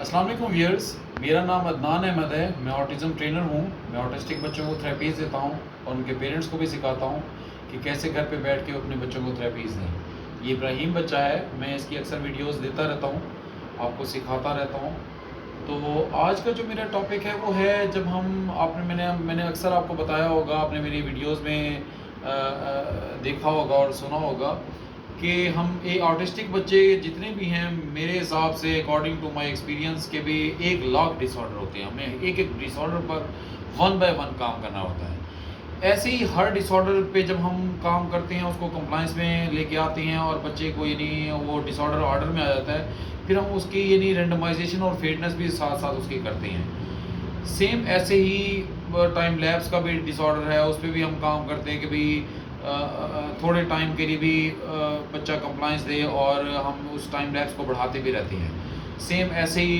अस्सलाम वालेकुम व्यूअर्स, मेरा नाम अदनान अहमद है। मैं ऑटिज़म ट्रेनर हूँ। मैं ऑटिस्टिक बच्चों को थेरेपीज़ देता हूँ और उनके पेरेंट्स को भी सिखाता हूँ कि कैसे घर पे बैठ के अपने बच्चों को थेरेपीज़ दें। ये इब्राहिम बच्चा है, मैं इसकी अक्सर वीडियोस देता रहता हूँ, आपको सिखाता रहता हूँ। तो आज का जो मेरा टॉपिक है वो है, जब हम आपने मैंने मैंने अक्सर आपको बताया होगा, आपने मेरी वीडियोस में देखा होगा और सुना होगा कि हम ऑटिस्टिक बच्चे जितने भी हैं, मेरे हिसाब से अकॉर्डिंग टू माय एक्सपीरियंस के भी 1 लाख डिसऑर्डर होते हैं। हमें एक एक डिसऑर्डर पर वन बाय वन काम करना होता है। ऐसे ही हर डिसऑर्डर पे जब हम काम करते हैं, उसको कंप्लाइंस में लेके आते हैं और बच्चे को यानी वो डिसऑर्डर ऑर्डर में आ जाता है, फिर हम उसकी यानी रेंडमाइजेशन और फिटनेस भी साथ साथ उसकी करते हैं। सेम ऐसे ही टाइम लैप्स का भी डिसऑर्डर है, उस पर भी हम काम करते हैं कि भाई थोड़े टाइम के लिए भी बच्चा कंप्लाइंस दे और हम उस टाइम लैप्स को बढ़ाते भी रहते हैं। सेम ऐसे ही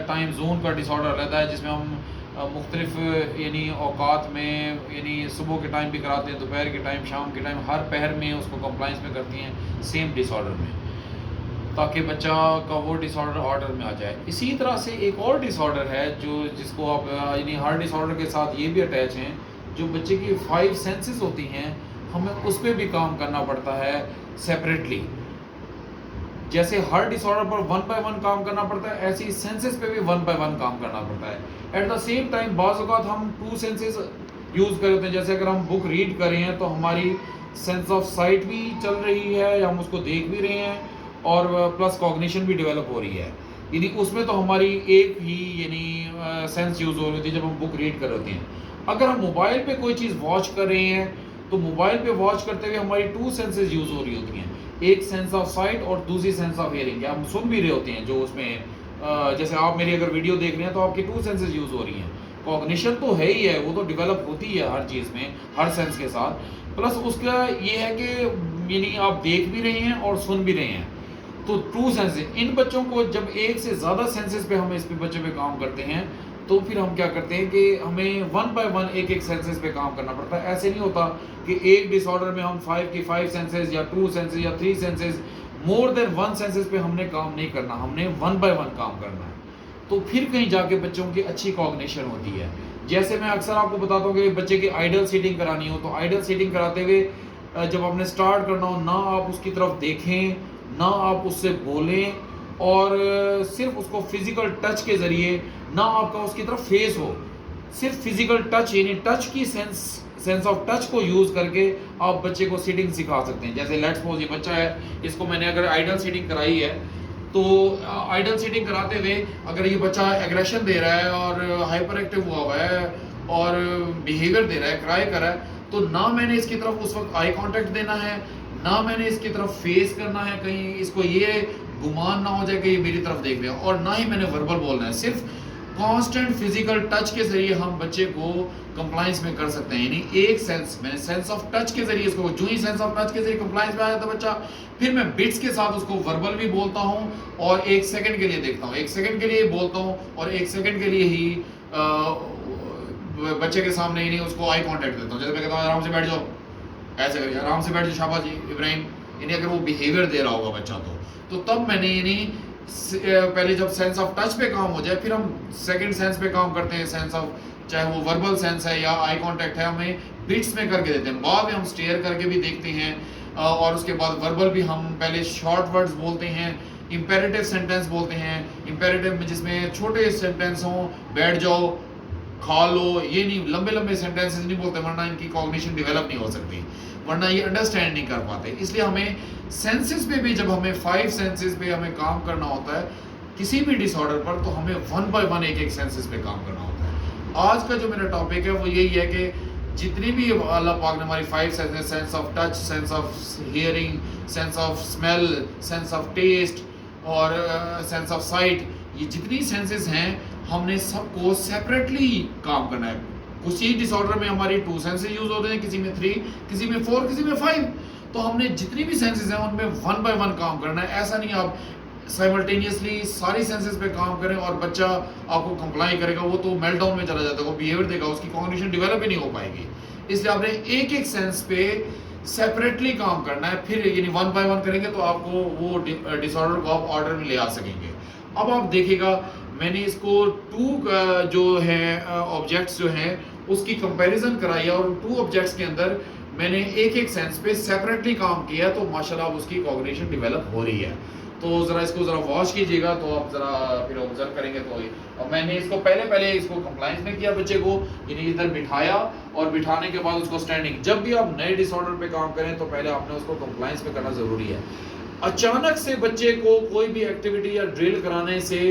टाइम जोन का डिसऑर्डर रहता है, जिसमें हम मुख्तलिफ यानी औकात में, यानी सुबह के टाइम भी कराते हैं, दोपहर के टाइम, शाम के टाइम, हर पहर में उसको कंप्लाइंस में करती हैं सेम डिसऑर्डर में, ताकि बच्चा का वो डिसऑर्डर ऑर्डर में आ जाए। इसी तरह से एक और डिसऑर्डर है जिसको आप यानी हर डिसऑर्डर के साथ ये भी अटैच हैं, जो बच्चे की 5 सेंसेस होती हैं, हमें उस पर भी काम करना पड़ता है सेपरेटली। जैसे हर डिसऑर्डर पर वन बाय वन काम करना पड़ता है, ऐसे ही सेंसेस पे भी वन बाय वन काम करना पड़ता है। एट द सेम टाइम बाज़ औक़ात हम 2 सेंसेस यूज़ कर लेते हैं। जैसे अगर हम बुक रीड कर रहे हैं तो हमारी सेंस ऑफ साइट भी चल रही है, या हम उसको देख भी रहे हैं, और प्लस कॉग्निशन भी डेवलप हो रही है। यानी उसमें तो हमारी एक ही यानी सेंस यूज़ हो रही होती है जब हम बुक रीड कर रहे होते हैं। अगर हम मोबाइल पे कोई चीज़ वॉच कर रहे हैं, तो मोबाइल पे वॉच करते हुए हमारी 2 सेंसेस यूज़ हो रही होती हैं, एक सेंस ऑफ साइट और दूसरी सेंस ऑफ हियरिंग। हम सुन भी रहे होते हैं, जो उसमें जैसे आप मेरी अगर वीडियो देख रहे हैं तो आपकी 2 सेंसेस यूज़ हो रही हैं। कॉग्निशन तो है ही है, वो तो डेवलप होती है हर चीज़ में, हर सेंस के साथ। प्लस उसका ये है कि यानी आप देख भी रहे हैं और सुन भी रहे हैं, तो 2 सेंसेस। इन बच्चों को जब एक से ज़्यादा सेंसेस पे हम इस पे बच्चे पे काम करते हैं, तो फिर हम क्या करते हैं कि हमें वन बाय वन एक एक सेंसेस पे काम करना पड़ता है। ऐसे नहीं होता कि एक डिसऑर्डर में हम 5 की 5 सेंसेस या 2 सेंसेस या 3 सेंसेस, मोर देन 1 सेंसेस पे हमने काम नहीं करना, हमने वन बाय वन काम करना है। तो फिर कहीं जाके बच्चों की अच्छी कॉग्निशन होती है। जैसे मैं अक्सर आपको बताता हूँ कि बच्चे की आइडल सीटिंग करानी हो, तो आइडल सीटिंग कराते हुए जब आपने स्टार्ट करना हो, ना आप उसकी तरफ देखें, ना आप उससे बोलें, और सिर्फ उसको फिजिकल टच के ज़रिए, ना आपका उसकी तरफ फेस हो, सिर्फ फिजिकल टच, यानी टच की सेंस ऑफ टच को यूज़ करके आप बच्चे को सीटिंग सिखा सकते हैं। जैसे लेट्स सपोज ये बच्चा है, इसको मैंने अगर आइडल सीटिंग कराई है, तो आइडल सीटिंग कराते हुए अगर ये बच्चा एग्रेशन दे रहा है और हाइपर एक्टिव हुआ है और बिहेवियर दे रहा है, क्राई कर रहा है, तो ना मैंने इसकी तरफ उस वक्त आई कांटेक्ट देना है, ना मैंने इसकी तरफ फेस करना है, कहीं इसको ये गुमान ना हो जाए कि ये मेरी तरफ देख रहे हैं, और ना ही मैंने वर्बल बोलना है। सिर्फ कांस्टेंट फिजिकल टच के जरिए हम बच्चे को कंप्लाइंस में कर सकते हैं। यानी एक सेंस, मैंने सेंस ऑफ टच के जरिए इसको, जो ही सेंस ऑफ टच के जरिए कंप्लाइंस में आ जाता बच्चा, फिर मैं बिट्स के साथ उसको वर्बल भी बोलता हूँ और 1 सेकंड के लिए देखता हूँ, 1 सेकंड के लिए बोलता हूँ और 1 सेकंड के लिए ही बच्चे के सामने ही नहीं उसको आई कांटेक्ट देता हूँ। जैसे मैं कहता हूँ आराम से बैठ जाओ, ऐसे करिए, आराम से बैठ जाओ, शाबाश जी इब्राहिम। यानी अगर वो बिहेवियर दे रहा होगा बच्चा, तो तब मैंने यानी पहले जब सेंस ऑफ टच पे काम हो जाए, फिर हम सेकंड सेंस पे काम करते हैं, सेंस ऑफ, चाहे वो वर्बल सेंस है या आई कांटेक्ट है, हमें बिट्स में करके देते हैं। बाद में हम स्टेयर करके भी देखते हैं, और उसके बाद वर्बल भी हम पहले शॉर्ट वर्ड्स बोलते हैं, इंपेरेटिव सेंटेंस बोलते हैं। इंपेरेटिव में जिसमें छोटे सेंटेंस हों, बैठ जाओ, खा लो, ये नहीं, लंबे लंबे सेंटेंसेस नहीं बोलते, वरना इनकी कॉग्निशन डेवलप नहीं हो सकती, वरना ये अंडरस्टैंड नहीं कर पाते। इसलिए हमें सेंसेस पे भी, जब हमें 5 सेंसेस पे हमें काम करना होता है किसी भी डिसऑर्डर पर, तो हमें वन बाय वन एक एक सेंसेस पे काम करना होता है। आज का जो मेरा टॉपिक है वो यही है कि जितनी भी अल्लाह पाक ने हमारी 5 senses, sense of touch, sense of hearing, sense of smell, sense of taste और सेंस ऑफ साइट, ये जितनी सेंसेस हैं, हमने सबको सेपरेटली काम करना है। कुछ ही डिसऑर्डर में हमारी 2 सेंसेस यूज होते हैं, किसी में 3, किसी में 4, किसी में 5। तो हमने जितनी भी सेंसेस हैं उनमें वन बाय वन काम करना है। ऐसा नहीं आप साइमल्टेनियसली सारी सेंसेस पे काम करें और बच्चा आपको कंप्लाई करेगा, वो तो मेल्टडाउन में चला जाता है, वो बिहेवियर देगा, उसकी कॉग्निशन डेवलप ही नहीं हो पाएगी। इसलिए आपने एक एक सेंस पे सेपरेटली काम करना है, फिर यानी वन बाय वन करेंगे तो आपको वो डिसऑर्डर को आप ऑर्डर में ले आ सकेंगे। अब आप देखिएगा, मैंने इसको टू जो है ऑब्जेक्ट्स जो हैं उसकी कंपैरिजन कराई और टू ऑब्जेक्ट्स के अंदर मैंने एक एक सेंस पे सेपरेटली काम किया, तो माशाल्लाह उसकी कॉग्निशन डेवलप हो रही है। तो ज़रा इसको ज़रा वॉच कीजिएगा तो आप ज़रा फिर ऑब्जर्व करेंगे। तो अब मैंने इसको पहले इसको कंप्लाइंस में किया बच्चे को, यानी इधर बिठाया और बिठाने के बाद उसको स्टैंडिंग। जब भी आप नए डिसऑर्डर पे काम करें तो पहले आपने उसको कंप्लाइंस में करना ज़रूरी है। अचानक से बच्चे को कोई भी एक्टिविटी या ड्रिल कराने से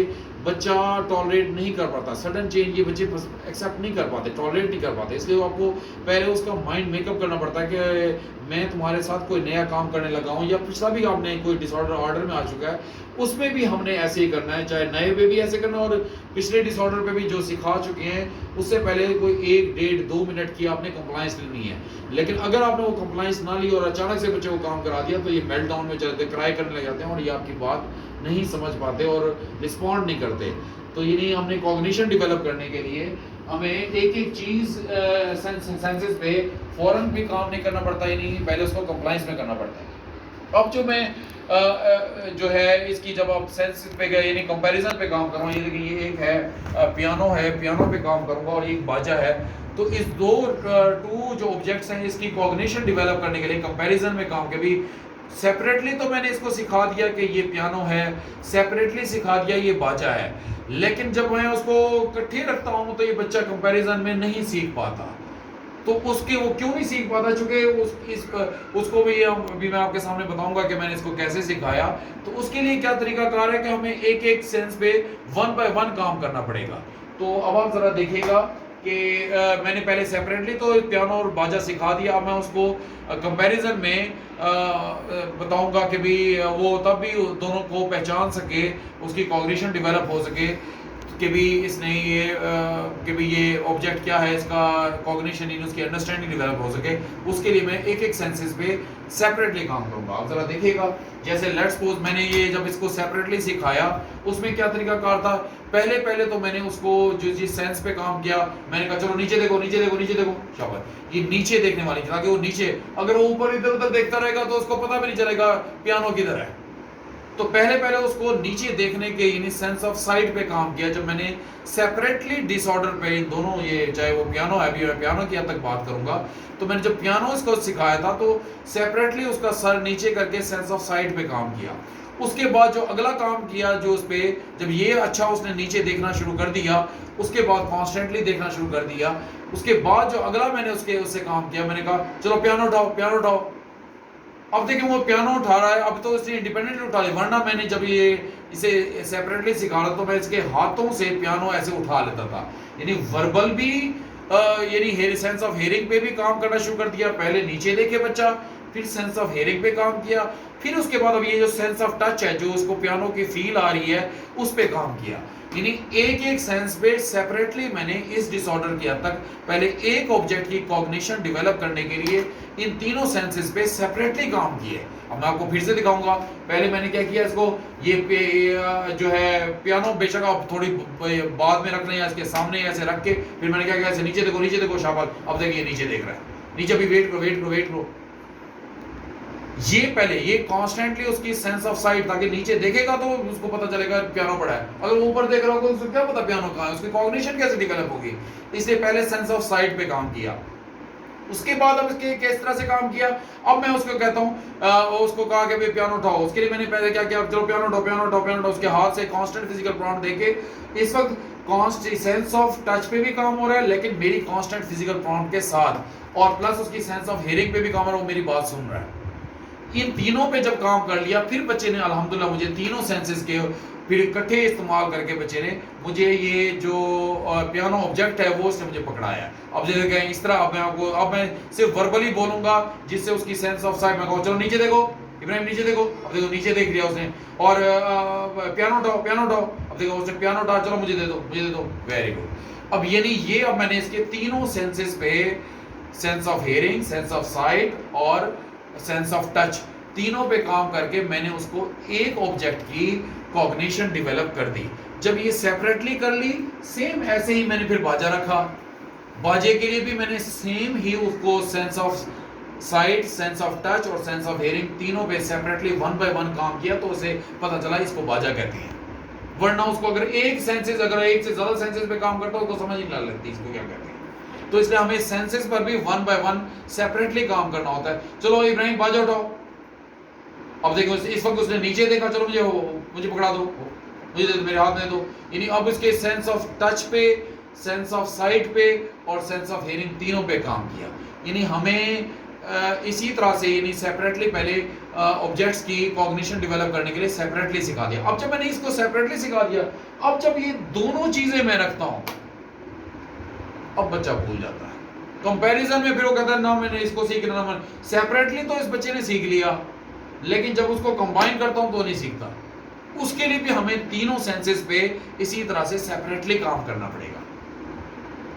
बच्चा टॉलरेट नहीं कर पाता, सडन चेंज ये बच्चे एक्सेप्ट नहीं कर पाते, टॉलरेट नहीं कर पाते। इसलिए आपको पहले उसका माइंड मेकअप करना पड़ता है कि मैं तुम्हारे साथ कोई नया काम करने लगा हूँ, या पिछला भी आपने कोई डिसऑर्डर ऑर्डर में आ चुका है उसमें भी हमने ऐसे ही करना है, चाहे नए पे भी ऐसे करना है और पिछले डिसऑर्डर पे भी जो सिखा चुके हैं उससे पहले कोई 1-1.5-2 मिनट की आपने कंप्लाइंस लेनी है। लेकिन अगर आपने वो कंप्लाइंस ना ली और अचानक से बच्चे को काम करा दिया तो ये मेल्ट डाउन में चलते, क्राई करने लग जाते हैं और ये आपकी बात नहीं समझ पाते और रिस्पॉन्ड नहीं करते। तो ये नहीं, हमने कॉग्निशन डेवलप करने के लिए हमें एक एक चीज़ सेंसेस पे फ़ौरन भी काम नहीं करना पड़ता, ही नहीं पहले उसको कंप्लाइंस में करना पड़ता है। अब जो मैं जो है इसकी जब आप सेंस पे गए यानी कंपैरिजन पे काम कर रहा हूँ, ये देखिए ये एक है पियानो है, पियानो पे काम करूँगा और एक बाजा है। तो इस टू जो ऑब्जेक्ट्स हैं इसकी कॉग्निशन डेवलप करने के लिए कंपैरिजन में काम के भी सेपरेटली तो मैंने इसको सिखा दिया कि ये पियानो है, सेपरेटली सिखा दिया ये बाजा है, लेकिन जब मैं उसको इकट्ठे रखता हूँ तो ये बच्चा कंपैरिजन में नहीं सीख पाता। तो उसके वो क्यों नहीं सीख पाता, चूंकि उसको भी अभी मैं आपके सामने बताऊंगा कि मैंने इसको कैसे सिखाया। तो उसके लिए क्या तरीकाकार है कि हमें एक एक सेंस पे 1 बाय 1 काम करना पड़ेगा। तो अब आप जरा देखिएगा कि मैंने पहले सेपरेटली तो पियानो और बाजा सिखा दिया, अब मैं उसको कंपैरिजन में बताऊंगा कि भी वो तब भी दोनों को पहचान सके, उसकी कॉग्निशन डेवलप हो सके कि भी इसने ये कि भी ये ऑब्जेक्ट क्या है, इसका कॉग्निशन इन उसकी अंडरस्टैंडिंग डेवलप हो सके। उसके लिए मैं एक एक सेंसेस पे सेपरेटली काम करूंगा। आप जरा देखिएगा, जैसे लेट्स सपोज मैंने ये जब इसको सेपरेटली सिखाया उसमें क्या तरीकाकार था। पहले तो मैंने उसको जो जिस सेंस पे काम किया मैंने कहा चलो नीचे देखो नीचे देखो नीचे देखो, शाबाश, ये नीचे देखने वाली ताकि वो नीचे, अगर वो ऊपर इधर उधर देखता रहेगा तो उसको पता भी नहीं चलेगा पियानो किधर है। तो पहले उसको नीचे देखने के यानी सेंस ऑफ साइट पे काम किया। जब मैंने सेपरेटली डिसऑर्डर पे इन दोनों, ये चाहे वो पियानो है, अभी मैं पियानो की हद तक बात करूंगा, तो मैंने जब पियानो इसको सिखाया था तो सेपरेटली उसका सर नीचे करके सेंस ऑफ साइट पे काम किया। उसके बाद जो अगला काम किया जो उस पे, जब ये अच्छा उसने नीचे देखना शुरू कर दिया, उसके बाद कॉन्स्टेंटली देखना शुरू कर दिया। उसके बाद जो अगला मैंने उससे काम किया, मैंने कहा चलो पियानो उठाओ पियानो उठाओ। अब देखिए वो पियानो उठा रहा है, अब तो इसने इंडिपेंडेंटली उठा लिया, वरना मैंने जब ये इसे सेपरेटली सिखा रहा तो मैं इसके हाथों से पियानो ऐसे उठा लेता था। यानी वर्बल भी यानी सेंस ऑफ हियरिंग पे भी काम करना शुरू कर दिया। पहले नीचे देखे बच्चा, फिर सेंस ऑफ हियरिंग पे काम किया, फिर उसके बाद अब ये जो सेंस ऑफ टच है, जो उसको पियानो की फील आ रही है, उस पे काम किया। यानी एक एक सेंस पे सेपरेटली मैंने इस डिसऑर्डर की हद तक पहले एक ऑब्जेक्ट की कॉग्निशन डेवलप करने के लिए इन तीनों सेंसेस पे सेपरेटली काम किए। अब मैं आपको फिर से दिखाऊंगा। पहले मैंने क्या किया, इसको ये जो है पियानो बेशक आप थोड़ी बाद में रख रहे हैं, इसके सामने ऐसे रख के फिर मैंने क्या किया, ऐसे नीचे देखो शाबाश। अब देखिए नीचे देख रहा है, नीचे भी वेट करो। ये पहले ये कॉन्स्टेंटली उसकी सेंस ऑफ साइट, ताकि नीचे देखेगा तो उसको पता चलेगा पियानो पड़ा है। अगर वो ऊपर देख रहा होगा तो उसको क्या पता पियानो कहाँ है, उसकी कॉग्निशन कैसे डेवलप होगी। इसलिए पहले सेंस ऑफ साइट पे काम किया। उसके बाद अब इसके किस तरह से काम किया, अब मैं उसको कहता हूँ उसको कहा कि भाई पियानो उठाओ। उसके लिए मैंने पहले क्या किया, चलो पियानो उठाओ। उसके हाथ से कांस्टेंट फिजिकल प्रॉम्प्ट देके, इस वक्त कांस्टेंट सेंस ऑफ टच पे भी काम हो रहा है लेकिन मेरी कांस्टेंट फिजिकल प्रॉम्प्ट के साथ, और प्लस उसकी सेंस ऑफ हियरिंग पे भी काम हो रहा है, वो मेरी बात सुन रहा है। इन तीनों पे जब काम कर लिया फिर बच्चे ने अल्हम्दुलिल्लाह मुझे तीनों सेंसेस के फिर इकट्ठे इस्तेमाल करके बच्चे ने मुझे ये जो पियानो ऑब्जेक्ट है वो उसने मुझे पकड़ाया। अब जैसे इस तरह अब मैं सिर्फ वर्बली बोलूंगा जिससे उसकी सेंस ऑफ साइट में कहूँ चलो नीचे देखो इब्राहिम नीचे देखो। अब देखो नीचे देख लिया उसने, और पियानो उठाओ। अब देखो उसने पियानो उठा, चलो मुझे दे दो, वेरी गुड। अब यानी ये अब मैंने इसके तीनों सेंसेस पे, sense of hearing, sense of site और सेंस ऑफ टच, तीनों पे काम करके मैंने उसको एक ऑब्जेक्ट की कॉग्निशन डेवलप कर दी। जब ये सेपरेटली कर ली, सेम ऐसे ही मैंने फिर बाजा रखा। बाजे के लिए भी मैंने सेम ही उसको sense of site, sense of touch और सेंस ऑफ हियरिंग तीनों पे सेपरेटली 1 बाय 1 काम किया, तो उसे पता चला इसको बाजा कहते हैं। वरना उसको अगर एक से ज्यादा सेंसेस पे काम करता हो तो समझ ही नहीं लगती इसको क्या कहते हैं। तो इसलिए हमें सेंसेस पर भी वन बाय वन सेपरेटली काम करना होता है। चलो इब्राहिम बाजा उठाओ। अब देखो इस वक्त उसने नीचे देखा, चलो मुझे पकड़ा दो, मुझे दे दो, मेरे हाथ में दे दो। यानी अब इसके सेंस ऑफ टच पे, सेंस ऑफ साइट पे और सेंस ऑफ हियरिंग तीनों पे काम किया। यानी हमें इसी तरह से यानी सेपरेटली पहले ऑब्जेक्ट्स की कॉग्निशन डेवलप करने के लिए सेपरेटली सिखा दिया। अब जब मैंने इसको सेपरेटली सिखा दिया, अब जब ये दोनों चीजें मैं रखता हूं, अब बच्चा भूल जाता है। कंपैरिजन में फिर वो कहता है ना मैंने इसको सीख लिया, ना सेपरेटली तो इस बच्चे ने सीख लिया, लेकिन जब उसको कंबाइन करता हूं तो नहीं सीखता। उसके लिए भी हमें तीनों सेंसेस पे इसी तरह से सेपरेटली काम करना पड़ेगा।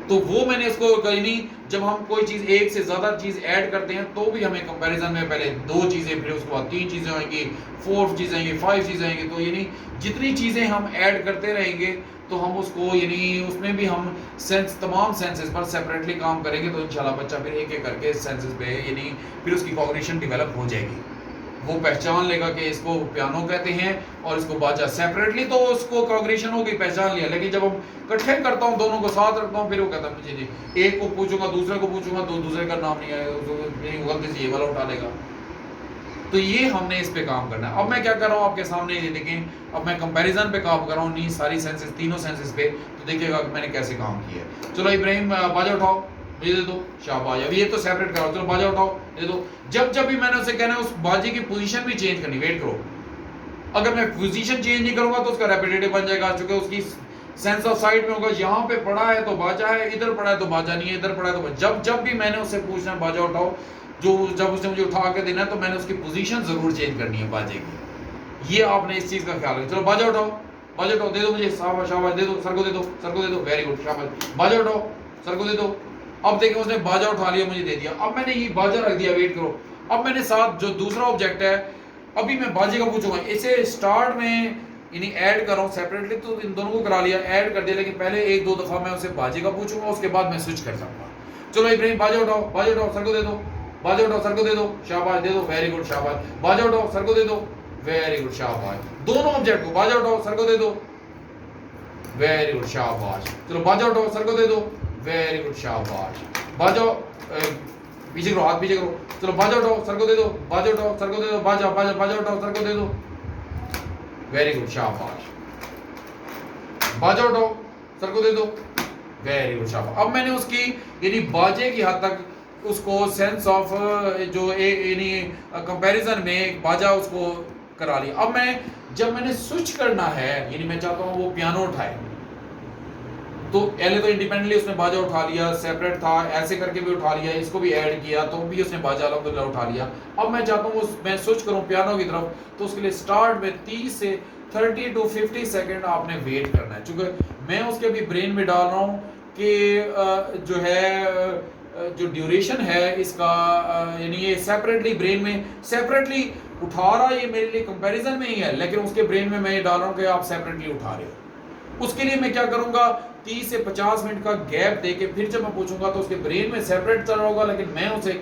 तो वो मैंने इसको कही नहीं, जब हम कोई चीज एक से ज्यादा चीज ऐड करते हैं तो भी हमें कंपैरिजन में पहले 2 चीजें, फिर उसके बाद 3 चीजें आएंगी, 4 चीजें आएंगी, 5 चीजें आएंगी। तो यानी जितनी चीजें हम ऐड करते रहेंगे तो हम उसको यानी उसमें भी हम तमाम सेंसेस पर सेपरेटली काम करेंगे, तो इंशाल्लाह बच्चा फिर एक एक करके सेंसेस पे यानी फिर उसकी कॉग्निशन डेवलप हो जाएगी। वो पहचान लेगा कि इसको पियानो कहते हैं और इसको बाजा। सेपरेटली तो उसको कॉग्निशन होगी, पहचान लिया, लेकिन जब हम इकट्ठे करता हूँ, दोनों को साथ रखता हूँ, फिर वो कहता है मुझे नहीं, एक को पूछूंगा दूसरे को पूछूंगा तो दूसरे का नाम नहीं आएगा, तो गलती से ये वाला उठा लेगा। तो ये हमने इस पे काम करना है। अब मैं क्या कर रहा हूँ आपके सामने, ये देखें, अब मैं कंपैरिजन पे काम कर रहा हूँ, नहीं सारी सेंसेस, तीनों सेंसेस पे, तो देखिएगा मैंने कैसे काम किया है। चलो इब्राहिम बाजा उठाओ, मुझे दे दो, शाबाश। अभी ये तो सेपरेट करो, चलो बाजा उठाओ, दे दो। जब भी मैंने उसे कहना है उस बाजे की पोजीशन भी चेंज करनी, वेट करो। अगर मैं पोजीशन चेंज नहीं करूंगा तो उसका रेपिटेटिव बन जाएगा, क्योंकि उसकी सेंस ऑफ साइट में होगा, यहाँ पे पड़ा है तो बाजा है, इधर पड़ा है तो बाजा नहीं है, इधर पड़ा है तो जब भी मैंने उससे पूछना है बाजा उठाओ, जब उसने मुझे उठा के देना है तो मैंने उसकी पोजीशन जरूर चेंज करनी है बाजे की। ये आपने इस चीज का ख्याल रखना। चलो बाजा उठाओ, बाजा उठाओ, दे दो मुझे, शाबाश शाबाश, दे दो, सर को दे दो, सर को दे दो, वेरी गुड, शाबाश। बाजा उठाओ, सर को दे दो। अब देखिए उसने बाजा उठा लिया, मुझे दे दिया। अब मैंने ये बाजा रख दिया, वेट करो। अब मैंने साथ जो दूसरा ऑब्जेक्ट है, अभी मैं बाजे का पूछूंगा, इसे स्टार्ट में यानी ऐड कर रहा हूँ सेपरेटली, तो इन दोनों को करा लिया, ऐड कर दिया, लेकिन पहले 1-2 दफा मैं उसे बाजे का पूछूंगा, उसके बाद मैं स्विच कर सकूंगा। चलो इब्राहिम बाजा उठाओ, बाजा उठाओ, सर को दे दो, बाजा उठाओ, सर को दे दो, शाबाश, दे दो, वेरी गुड, शाबाश। बाजा उठाओ, सर को दे दो, वेरी गुड, शाबाश। दोनों ऑब्जेक्ट को बाजा उठाओ, सर को दे दो, वेरी गुड, शाबाश। चलो बाजा उठाओ, सर को दे दो, वेरी गुड, शाबाश। बाजा पीछे करो, हाथ पीछे करो। चलो बाजा उठाओ, सर को दे दो, बाजा उठाओ, सर को दे दो, बाजा बाजा बाजा उठाओ, सर को दे दो, वेरी गुड, शाबाश। बाजा उठाओ, सर को दे दो, वेरी गुड, शाबाश। अब मैंने उसकी यानी बाजे की हद तक उसको सेंस ऑफ जो यानी कंपैरिजन में बाजा उसको करा लिया। अब जब मैंने स्विच करना है, यानी मैं चाहता हूं वो पियानो उठाए, तो पहले तो इंडिपेंडेंटली उसने बाजा उठा लिया, सेपरेट था, ऐसे करके भी उठा लिया, इसको भी ऐड किया तो भी उसने बाजा अल्हम्दुलिल्लाह उठा लिया। अब मैं चाहता हूँ मैं स्विच करूँ पियानो की तरफ, तो उसके लिए स्टार्ट में 30 से 30 to 50 सेकेंड आपने वेट करना है, चूंकि मैं उसके अभी ब्रेन में डाल रहा हूँ कि जो है जो ड्यूरेशन है इसका, यानी ये सेपरेटली ब्रेन में सेपरेटली उठा रहा, ये मेरे लिए कंपैरिजन में ही है, लेकिन उसके ब्रेन में मैं ये डाल रहा हूँ कि आप सेपरेटली उठा रहे हो। उसके लिए मैं क्या करूंगा, 30 से 50 मिनट का गैप देके फिर जब मैं पूछूंगा तो उसके ब्रेन में सेपरेट चल रहा होगा, लेकिन मैं उसे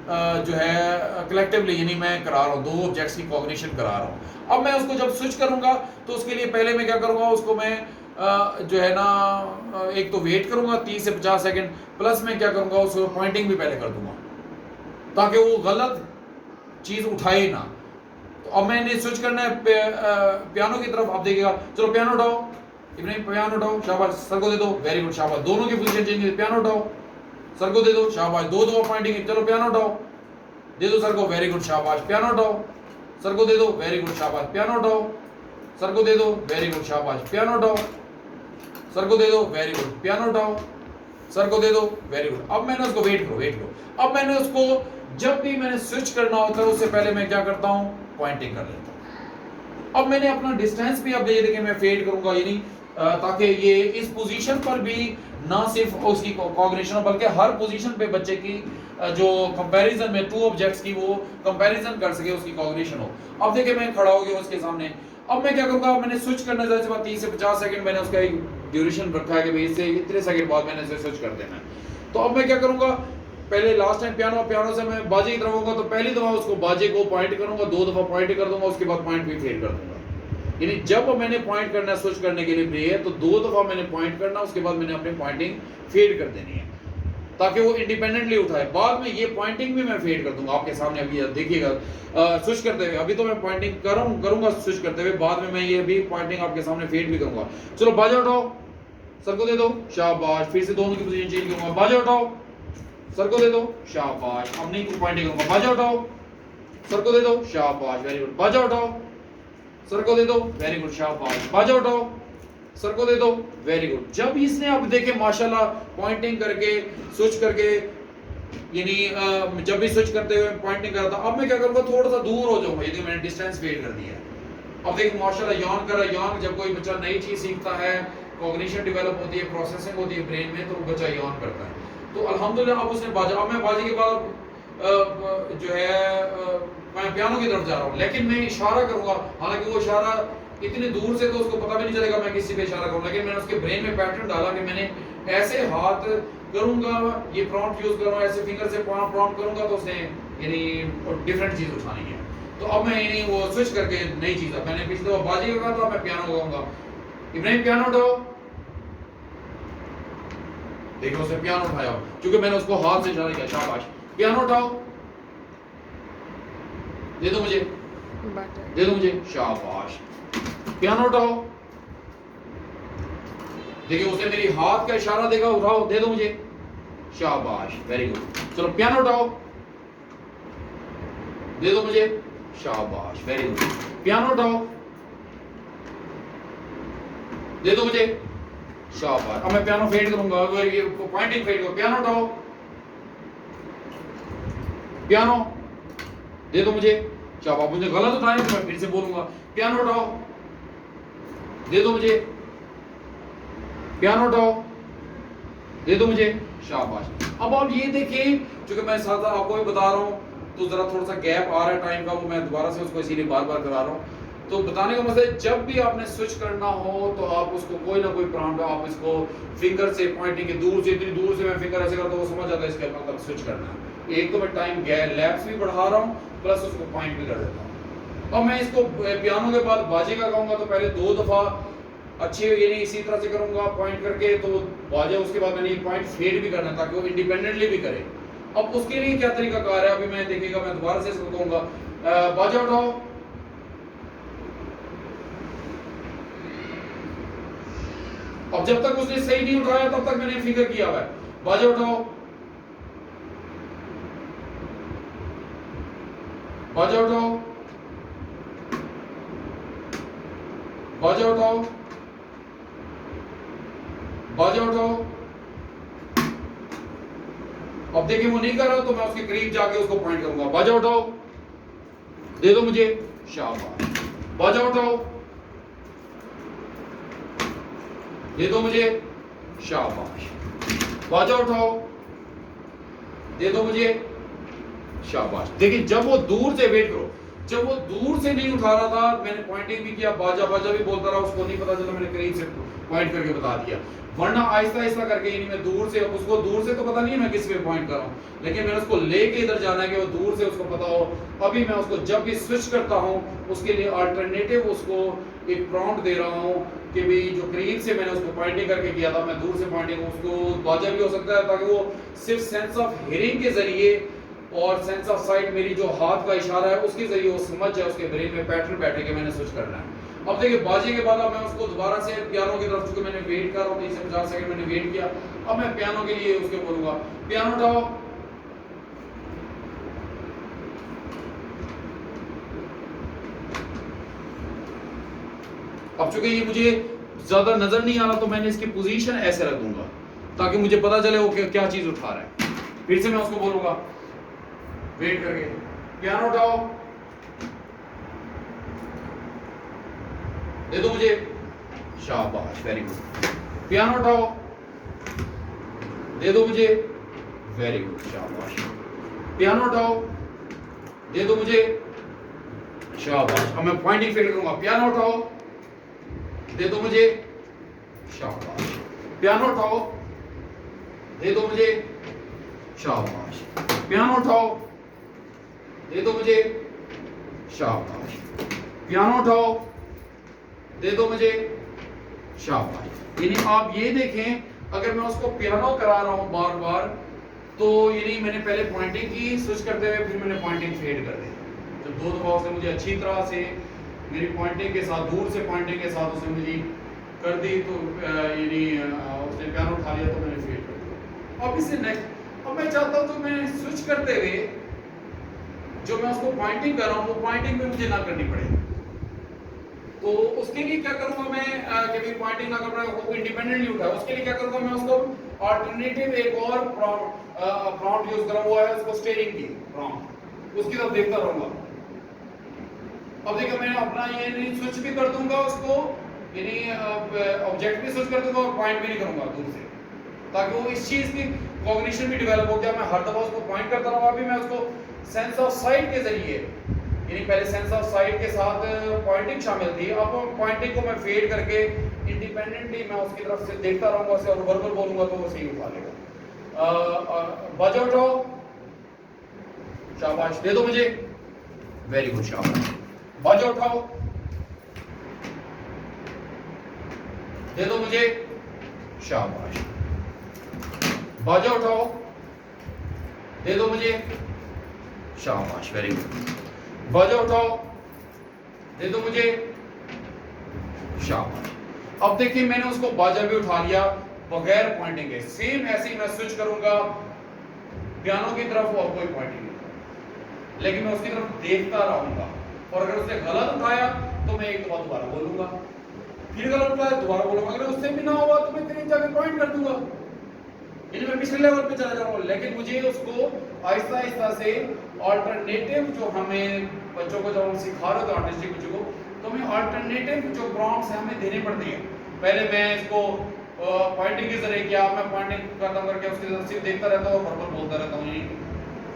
जो है कलेक्टिवली यानी मैं करा रहा हूँ, 2 ऑब्जेक्ट्स की कॉग्निशन करा रहा हूँ। अब मैं उसको जब स्विच करूंगा तो उसके लिए पहले मैं क्या करूंगा, उसको मैं जो है ना एक तो वेट करूंगा 30 से 50 सेकंड, प्लस मैं क्या करूंगा उसको पॉइंटिंग भी पहले कर दूंगा ताकि वो गलत चीज उठाए ना। तो अब मैंने स्विच करना है पियानो की तरफ। आप देखिएगा, चलो पियानो उठाओ इब्राहिम, पियानो उठाओ, शाबाश, सर को दे दो, वेरी गुड, शाबाश। दोनों की पोजीशन चेंज है, पियानो उठाओ, सर को दे दो, शाबाश। 2 पॉइंटिंग, चलो पियानो उठाओ, दे दो सर को, वेरी गुड, शाबाश। पियानो उठाओ, सर को दे दो, वेरी गुड, शाबाश। पियानो उठाओ, सर को दे दो, वेरी गुड, शाबाश। पियानो उठाओ, सर को दे दो, वेरी गुड। पियानो उठाओ, सर को दे दो, वेरी गुड। अब मैंने उसको वेट करो। अब मैंने उसको जब भी मैंने स्विच करना होता है उससे पहले मैं क्या करता हूँ, पॉइंटिंग कर लेता हूँ। अब मैंने अपना डिस्टेंस भी, अब ये देखिए मैं फेड करूंगा, यानी ताकि ये इस पोजीशन पर भी ना सिर्फ उसकी कॉग्निशन बल्कि हर पोजीशन पे बच्चे की जो कंपैरिजन में 2 ऑब्जेक्ट्स की वो कंपैरिजन कर सके, उसकी कॉग्निशन हो। अब देखिए मैं खड़ा हो गया उसके सामने। अब मैं क्या करूंगा, मैंने स्विच करना है, जैसे 30 से 50 सेकंड मैंने उसका एक ड्यूरेशन रखा है कि भाई इससे इतने सेकंड बाद मैंने इसे स्विच कर देना है। तो अब मैं क्या करूंगा, पहले लास्ट टाइम पियानो से मैं बाजे की तरफ होगा तो पहली दफा उसको बाजे को पॉइंट करूंगा, 2 दफा पॉइंट कर दूंगा, उसके बाद पॉइंट भी फेड कर दूंगा। यानी जब मैंने पॉइंट करना स्विच करने के लिए प्ले है तो 2 दफा मैंने पॉइंट करना, उसके बाद मैंने अपनी पॉइंटिंग फेड कर देनी है ताकि वो इंडिपेंडेंटली उठाए। बाद में ये पॉइंटिंग भी मैं फेड कर दूंगा आपके सामने, अभी देखिएगा स्विच करते हुए। अभी तो मैं पॉइंटिंग करूंगा स्विच करते हुए, बाद में मैं ये भी पॉइंटिंग आपके सामने फेड भी करूंगा। चलो बाजा उठाओ, सर को दे दो, शाबाश। फिर से दोनों की पोजीशन चेंज करूंगा, बाजा उठाओ, सर को दे दो, शाबाश। अब नहीं पॉइंटिंग करूंगा, बाजा उठाओ, सर को दे दो, शाबाश, वेरी गुड। बाजा उठाओ, सर को दे दो, वेरी गुड, शाबाश। बाजा उठाओ, सर को दे दो, वेरी गुड। जब इसने अब देखे माशाल्लाह पॉइंटिंग करके स्विच करके, यानी जब भी स्विच करते हुए पॉइंटिंग कर रहा था, अब मैं क्या करूंगा, थोड़ा सा दूर हो जाऊंगा। ये मैंने डिस्टेंस फेड कर दिया है। अब देखिए माशाल्लाह यार्न कर रहा है। यार्न, जब कोई बच्चा नई चीज सीखता है, कॉग्निशन डेवलप होती है, प्रोसेसिंग होती है ब्रेन में, तो वो बच्चा यार्न करता है। तो अल्हम्दुलिल्लाह अब उसने बाजा, अब मैं बाजी के बाद जो है मैं पियानो की तरफ जा रहा हूँ, लेकिन मैं इशारा करूंगा। हालांकि वो इशारा इतनी दूर से तो उसको पता भी नहीं चलेगा मैं किसी पे इशारा करूं, लेकिन मैंने उसके ब्रेन में पैटर्न डाला कि मैंने ऐसे हाथ करूंगा, ये प्रॉम्प्ट यूज करूंगा, ऐसे फिंगर से प्रॉम्प्ट करूंगा तो उसने यानी डिफरेंट चीज उठानी है। तो अब मैं यानी वो स्विच करके नई चीज, अब मैंने पिछले दफा बाजी का था, मैं पियानो गाऊंगा। इब्राहिम पियानो उठाओ, देखो उसने पियानो उठाया क्योंकि मैंने उसको हाथ से इशारा किया, शाबाश। पियानो उठाओ, दे दो मुझे, दे दो मुझे, शाबाश। पियानो उठाओ, देखिए उसने मेरी हाथ का इशारा देखा, उठाओ, दे दो मुझे, शाबाश, वेरी गुड। चलो पियानो उठाओ, दे दो मुझे, शाबाश, वेरी गुड। पियानो उठाओ, दे दो मुझे, शाबाश। अब मैं पियानो फेड करूंगा, ये पॉइंटिंग फेड करूंगा। पियानो उठाओ, पियानो, दे दो मुझे, शाबाश। मुझे गलत उठाया तो मैं फिर से बोलूंगा, पियानो उठाओ, दे दो मुझे, पियानो उठाओ, दे दो मुझे, शाबाश। अब आप ये देखिए, क्योंकि मैं साथ आपको भी बता रहा हूँ तो जरा थोड़ा सा गैप आ रहा है टाइम का, वो मैं दोबारा से उसको इसीलिए बार बार करा रहा हूँ। तो बताने का मतलब, जब भी आपने स्विच करना हो तो आप उसको कोई ना कोई प्रॉम्प्ट, आप इसको फिंगर से पॉइंटिंग के दूर से, इतनी दूर से मैं फिंगर ऐसे करता हूँ, वो समझ जाता है इसके मतलब स्विच करना है। एक तो मैं टाइम लैप्स भी बढ़ा रहा हूँ, प्लस उसको पॉइंट भी कर देता हूँ। अब मैं इसको पियानो के बाद बाजे का गाऊंगा तो पहले 2 दफा अच्छे यानी इसी तरह से करूंगा पॉइंट करके, तो बाजे, उसके बाद मैंने ये पॉइंट फेड भी करना ताकि वो इंडिपेंडेंटली भी करे। अब उसके लिए क्या तरीका कार है, अभी मैं देखिएगा, मैं दोबारा से इसको कहूंगा, बाजा उठाओ, अब जब तक उसने सही नहीं उठाया तब तक मैंने फिगर किया हुआ है। बाजा उठाओ, बाजा उठाओ, बाजा उठाओ, बाजा उठाओ। अब देखिए वो नहीं कर रहा तो मैं उसके करीब जाके उसको पॉइंट करूंगा, बाजा उठाओ, दे दो मुझे, शाबाश। बाजा उठाओ, दे दो मुझे, शाबाश। बाजा उठाओ, दे दो मुझे, शाबाश। देखिए जब वो दूर से, वेट करो, जब वो दूर से नहीं उठा रहा था, मैंने पॉइंटिंग भी किया, बाजा बाजा भी बोलता रहा, उसको नहीं पता चला, मैंने करीब से पॉइंट करके बता दिया। वरना आहिस्ता आहिस्ता करके, यानी मैं दूर से, उसको दूर से तो पता नहीं है मैं किस पे पॉइंट कर रहा हूँ, लेकिन मैंने उसको लेके इधर जाना है कि वो दूर से उसको पता हो। अभी मैं उसको जब भी स्विच करता हूँ उसके लिए अल्टरनेटिव उसको एक प्रॉम्प्ट दे रहा हूँ कि भाई जो करीब से मैंने उसको पॉइंटिंग करके किया था, मैं दूर से पॉइंटिंग, उसको बाजा भी हो सकता है, ताकि वो सिर्फ सेंस ऑफ हियरिंग के जरिए और सेंस ऑफ साइट, मेरी जो हाथ का इशारा है उसके जरिए वो समझ जाए, उसके ब्रेन में पैटर्न बैठे कि मैंने स्विच करना है। अब देखिए बाजे के बाद अब मैं उसको दोबारा से पियानो की तरफ, चूंकि मैंने वेट कर रहा हूँ 30 से 50 सेकंड मैंने वेट किया, अब मैं पियानो के लिए उसके बोलूंगा, पियानो उठाओ, अब चूंकि ये मुझे ज्यादा नजर नहीं आ रहा तो मैंने इसकी पोजीशन ऐसे रख दूंगा ताकि मुझे पता चले वो क्या चीज उठा रहा है। फिर से मैं उसको बोलूंगा वेट करके, पियानो उठाओ, दे दो मुझे, शाबाश, वेरी गुड। पियानो उठाओ, दे दो मुझे, वेरी गुड, शाबाश। पियानो उठाओ, दे दो मुझे, शाबाश। अब मैं पॉइंटिंग फील्ड करूंगा, पियानो उठाओ, दे दो मुझे, शाबाश। पियानो उठाओ, दे दो मुझे, शाबाश। पियानो उठाओ, दे दो मुझे, शाबाश। पियानो उठाओ, दे दो मुझे, शाबाश। यानी आप ये देखें, अगर मैं उसको पियानो करा रहा हूँ बार बार, तो यानी मैंने पहले पॉइंटिंग की स्विच करते हुए, फिर मैंने पॉइंटिंग फेड कर दी। जब दो दफा उसने मुझे अच्छी तरह से मेरी पॉइंटिंग के साथ, दूर से पॉइंटिंग के साथ उसने मुझे कर दी, तो यानी उसने पियानो उठा लिया, तो मैंने फेड कर दिया। अब इससे नेक्स्ट, अब मैं चाहता हूँ तो मैं स्विच करते हुए जो मैं उसको पॉइंटिंग कर रहा हूँ, वो पॉइंटिंग भी मुझे ना करनी पड़े। तो उसके लिए क्या करूंगा मैं, कि भी पॉइंटिंग ना करना, वो इंडिपेंडेंटली उठाए, उसके लिए क्या करूंगा मैं, उसको अल्टरनेटिव एक और प्रॉम्प्ट यूज करूंगा, वो है उसको स्टीयरिंग की प्रॉम्प्ट, उसकी तरफ देखता रहूंगा। अब देखिए मैं अपना ये स्विच भी कर दूंगा उसको, यानी ऑब्जेक्ट भी स्विच कर दूंगा और पॉइंट भी नहीं करूंगा दूर से, ताकि वो इस चीज की कॉग्निशन भी डेवलप हो गया। मैं हर दफा उसको पॉइंट करता रहूंगा। अभी मैं उसको सेंस ऑफ साइट के जरिए, यानी पहले सेंस ऑफ साइट के साथ पॉइंटिंग शामिल थी, अब पॉइंटिंग को मैं फेड करके इंडिपेंडेंटली मैं उसकी तरफ से देखता रहूंगा उसे, और वर्बल बोलूंगा तो वो सही उठा लेगा। बजा उठाओ, शाबाश, दे दो मुझे, वेरी गुड, शाबाश। बाजा उठाओ, दे दो मुझे, शाबाश। बाजा उठाओ, दे दो मुझे, शाबाश, वेरी गुड। बाजा उठाओ, दे दो मुझे, शाबाश। अब देखिए मैंने उसको बाजा भी उठा लिया बगैर पॉइंटिंग के। सेम ऐसे ही मैं स्विच करूंगा पियानो की तरफ, और कोई पॉइंटिंग नहीं, लेकिन मैं उसकी तरफ देखता रहूंगा, और अगर उसने गलत उठाया तो मैं एक दफा दोबारा बोलूंगा, फिर गलत उठाया दोबारा बोलूंगा, अगर उससे भी ना हुआ तो मैं फिर जाके पॉइंट कर दूंगा, यानी मैं पिछले लेवल पे चला जाऊंगा। लेकिन मुझे उसको आहिस्ता आहिस्ता से अल्टरनेटिव, जो हमें बच्चों को जब हम सिखा रहे थे आर्टिस्टिक बच्चों को, तो हमें अल्टरनेटिव जो प्रॉम्प्ट्स हैं हमें देने पड़ते हैं। पहले मैं इसको पॉइंटिंग के जरिए किया, मैं पॉइंटिंग खत्म करके उसकी तरफ सिर्फ देखता रहता हूँ और वर्बल बोलता रहता हूँ।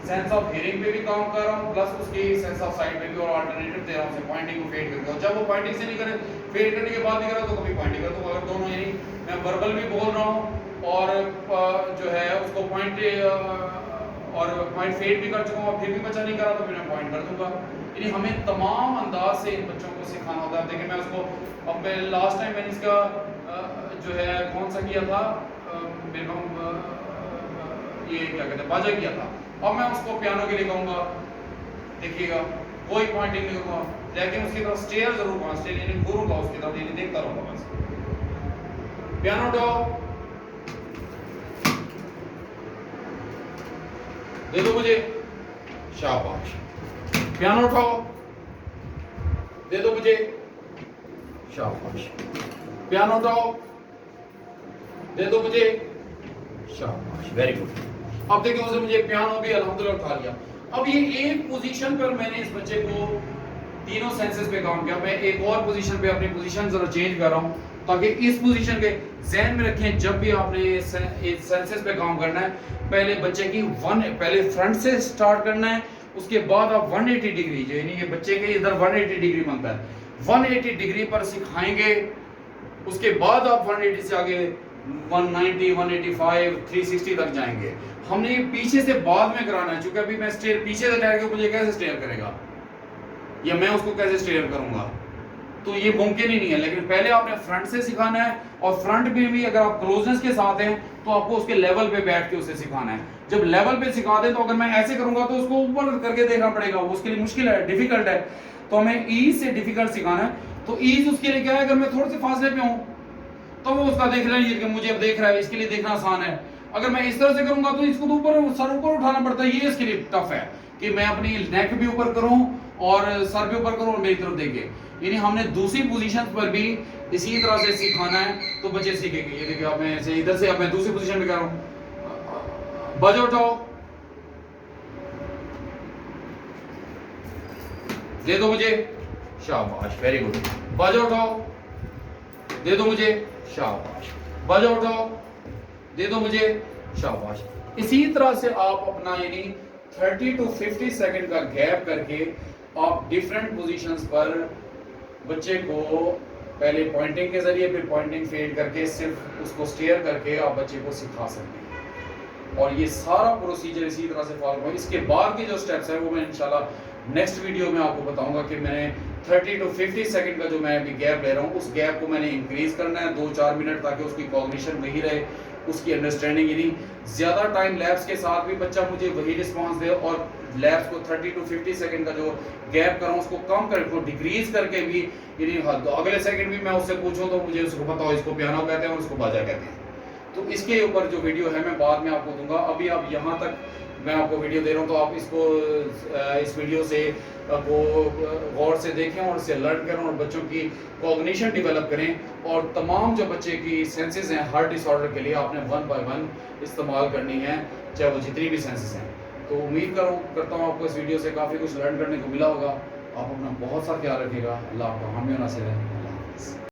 सेंस ऑफ हियरिंग पे भी काम कर रहा हूँ, प्लस उसकी सेंस ऑफ साइट पे भी, और अल्टरनेटिव दे रहा हूँ पॉइंटिंग को फेड करके। और जब वो पॉइंटिंग से नहीं करे, फेड करने के बाद नहीं करा, तो कभी पॉइंटिंग कर दूंगा। अगर दोनों, यानी मैं वर्बल भी बोल रहा हूँ और जो है उसको पॉइंट और पॉइंट फेड भी कर चुका हूँ, फिर भी बच्चा नहीं करा, तो फिर मैं पॉइंट कर दूंगा। यानी हमें तमाम अंदाज से इन बच्चों को सिखाना होता है। देखिए मैं उसको, अब मैं लास्ट टाइम मैंने इसका जो है कौन सा किया था, मेरे को ये क्या कहते हैं, बाजा किया था। अब मैं उसको पियानो के लिए कहूँगा, देखिएगा कोई पॉइंटिंग नहीं करूँगा, लेकिन उसकी तरफ स्टेयर जरूर करूँगा, स्टेयर यानी घूरूंगा उसकी तरफ, यानी देखता रहूँगा बस। पियानो उठाओ, दे दो मुझे, शाबाश। पियानो उठाओ, दे दो मुझे, शाबाश। पियानो उठाओ, दे दो मुझे, शाबाश, वेरी गुड। अब देखिए उसने मुझे पियानो भी अल्हम्दुलिल्लाह उठा लिया। अब ये एक पोजीशन पर मैंने इस बच्चे को तीनों सेंसेस पे काम किया। मैं एक और पोजीशन पे अपनी पोजीशन जरा चेंज कर रहा हूँ, ताकि इस पोजीशन के ज़हन में रखें। जब भी आपने इस सेंसेस पे काम करना है, पहले बच्चे की पहले फ्रंट से स्टार्ट करना है, उसके बाद आप 180 डिग्री, यानी ये बच्चे के इधर 180 डिग्री बनता है, 180 डिग्री पर सिखाएंगे। उसके बाद आप 180 से आगे 190, 185, 360 तक जाएंगे। हमने ये पीछे से बाद में कराना है, क्योंकि अभी मैं स्टेयर पीछे से ठहर के मुझे कैसे स्टेयर करेगा, या मैं उसको कैसे स्टेयर करूंगा, तो ये मुमकिन ही नहीं है। लेकिन पहले आपने फ्रंट से सिखाना है, और फ्रंट में भी अगर आप क्लोजनेस के साथ हैं तो आपको उसके लेवल पे बैठ के उसे सिखाना है। जब लेवल पे सिखा दें, तो अगर मैं ऐसे करूंगा तो उसको ऊपर करके देखना पड़ेगा, वो उसके लिए मुश्किल है, डिफिकल्ट है। तो हमें ईज से डिफिकल्ट सिखाना है। तो ईज उसके लिए क्या है, अगर मैं थोड़े से फासले पे हूँ तो वो उसका देख रहा है कि मुझे अब देख रहा है, इसके लिए देखना आसान है। अगर मैं इस तरह से करूंगा तो इसको तो ऊपर, सर ऊपर उठाना पड़ता है, ये इसके लिए टफ है कि मैं अपनी नेक भी ऊपर करूं और सर भी ऊपर करूं और मेरी तरफ देखे। यानी हमने दूसरी पोजीशन पर भी इसी तरह से सिखाना है, तो बच्चे सीखेंगे। ये देखिए, अब मैं ऐसे इधर से, अब मैं दूसरी पोजीशन में कर रहा हूं। बाजा उठाओ, दे दो मुझे, शाबाश, वेरी गुड। बाजा उठाओ, दे दो मुझे, शाबाश। बाजा उठाओ, दे दो मुझे, शाबाश। इसी तरह से आप अपना यानी 30 to 50 सेकंड का गैप करके आप डिफरेंट पोजीशंस पर बच्चे को पहले पॉइंटिंग के जरिए, फिर पॉइंटिंग फेड करके, सिर्फ उसको स्टेयर करके आप बच्चे को सिखा सकते हैं। और ये सारा प्रोसीजर इसी तरह से फॉलो हो। इसके बाद के जो स्टेप्स हैं वो मैं इंशाल्लाह नेक्स्ट वीडियो में आपको बताऊंगा कि मैंने 30 टू 50 सेकंड का जो मैं अभी गैप ले रहा हूँ, उस गैप को मैंने इंक्रीज करना है 2-4 मिनट, ताकि उसकी कॉग्निशन वही रहे, उसकी अंडरस्टैंडिंग, यानी ज़्यादा टाइम लैप्स के साथ भी बच्चा मुझे वही रिस्पांस दे, और लैप्स को 30 टू 50 सेकंड का जो गैप कर रहा हूँ उसको कम कर, उसको डिक्रीज करके भी, यानी अगले सेकंड भी मैं उससे पूछूं तो मुझे उसको पता हो इसको पियानो कहते हैं और उसको बाजा कहते हैं। तो इसके ऊपर जो वीडियो है मैं बाद में आपको दूंगा। अभी आप यहाँ तक मैं आपको वीडियो दे रहा हूँ, तो आप इसको इस वीडियो से को गौर से देखें और इससे लर्न करें और बच्चों की कॉग्निशन डेवलप करें। और तमाम जो बच्चे की सेंसेस हैं हर डिसऑर्डर के लिए आपने 1 बाय 1 इस्तेमाल करनी है, चाहे वो जितनी भी सेंसेस हैं। तो उम्मीद करता हूँ आपको इस वीडियो से काफ़ी कुछ लर्न करने को मिला होगा। आप अपना बहुत सा ख्याल रखिएगा। अल्लाह आपका हामी और नासिर है। अल्लाह हाफ़िज़।